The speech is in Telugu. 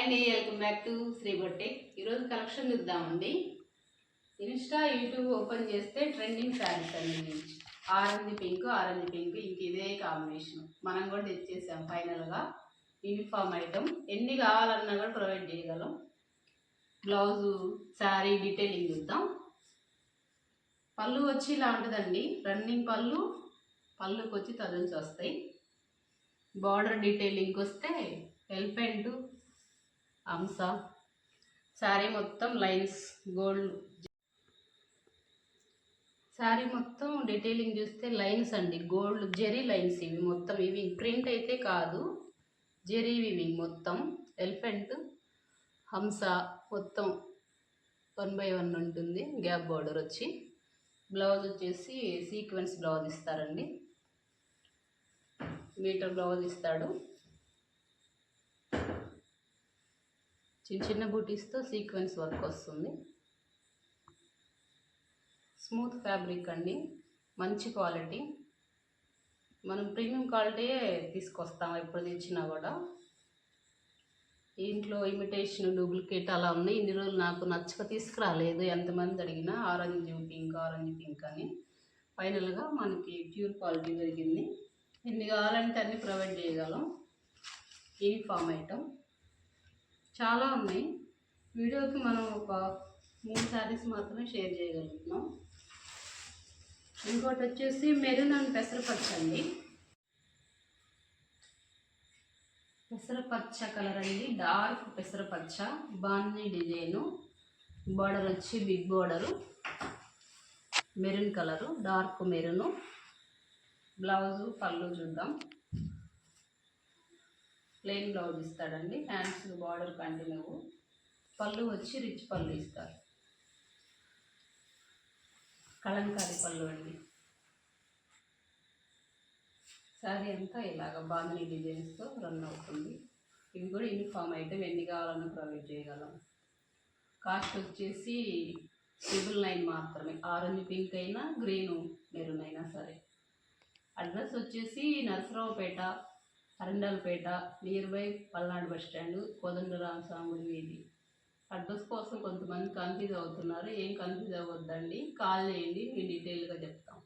అండి, welcome back to Sri boutique. ఈరోజు కలెక్షన్ చూద్దామండి. ఇన్స్టా యూట్యూబ్ ఓపెన్ చేస్తే ట్రెండింగ్ శారీస్ అండి. ఆరెంజ్ పింక్ ఇంక ఇదే కాంబినేషన్. మనం కూడా తెచ్చేసాం ఫైనల్గా. యూనిఫామ్ ఐటమ్ ఎన్ని కావాలన్నా కూడా ప్రొవైడ్ చేయగలం. బ్లౌజు శారీ డీటెయిలింగ్ చూద్దాం. పళ్ళు వచ్చి ఇలా ఉంటుందండి. రన్నింగ్ పళ్ళుకి వచ్చి తదుల్స్ వస్తాయి. బార్డర్ డీటెయిలింగ్ వస్తే ఎలిఫెంట్ అంశ. శారీ మొత్తం లైన్స్ గోల్డ్. శారీ మొత్తం డీటెయిలింగ్ చూస్తే లైన్స్ అండి, గోల్డ్ జెరీ లైన్స్. ఇవి మొత్తం వివింగ్, ప్రింట్ అయితే కాదు, జెరీ వివింగ్ మొత్తం. ఎలిఫెంట్ హంస మొత్తం 1/1 ఉంటుంది. గ్యాప్ బార్డర్ వచ్చి బ్లౌజ్ వచ్చేసి సీక్వెన్స్ బ్లౌజ్ ఇస్తారండి. మీటర్ బ్లౌజ్ ఇస్తాడు. చిన్న బూటీస్తో సీక్వెన్స్ వర్క్ వస్తుంది. స్మూత్ ఫ్యాబ్రిక్ అండి, మంచి క్వాలిటీ. మనం ప్రీమియం క్వాలిటీయే తీసుకొస్తాం ఎప్పుడు తెచ్చినా కూడా. ఇంట్లో ఇమిటేషన్ డూప్లికేట్ అలా ఉన్నాయి. ఇన్ని రోజులు నాకు నచ్చక తీసుకురాలేదు. ఎంతమంది అడిగినా ఆరెంజ్ పింక్ అని. ఫైనల్గా మనకి ప్యూర్ క్వాలిటీ దొరికింది. ఎన్ని కావాలంటే అన్ని ప్రొవైడ్ చేయగలం. యూనిఫామ్ ఐటమ్ చాలా ఉన్నాయి. వీడియోకి మనం ఒక 3 శారీస్ మాత్రమే షేర్ చేయగలుగుతున్నాం. ఇంకోటి వచ్చేసి మెరూన్ అండ్ పెసరపచ్చ అండి. పెసరపచ్చ కలర్ అండి, డార్క్ పెసరపచ్చ. బాందీ డిజైను, బార్డర్ వచ్చి big border, maroon colour, dark maroon. Blouse పళ్ళు చూద్దాం. ప్లెయిన్ బ్లౌజ్ ఇస్తాడండి. Hands border continue. పళ్ళు వచ్చి రిచ్ పళ్ళు ఇస్తారు. కలంకారీ పళ్ళు అండి. శారీ అంతా ఇలాగ బాంధనీ డిజైన్స్తో రన్ అవుతుంది. ఇవి కూడా యూనిఫామ్ ఐటమ్, ఎన్ని కావాలన్నా ప్రొవైడ్ చేయగలం. కాస్ట్ వచ్చేసి 999 మాత్రమే. ఆరెంజ్ పింక్ అయినా గ్రీను మెరూన్ అయినా సరే. అడ్రస్ వచ్చేసి Narasaraopet, Arundelpet, near by Palnadu bus stand, Kodandarama Swamy వీధి. అడ్రస్ కోసం కొంతమంది కన్ఫ్యూజ్ అవుతున్నారు. ఏం కన్ఫ్యూజ్ అవ్వద్దండి, కాల్ చేయండి, మేము డీటెయిల్గా చెప్తాం.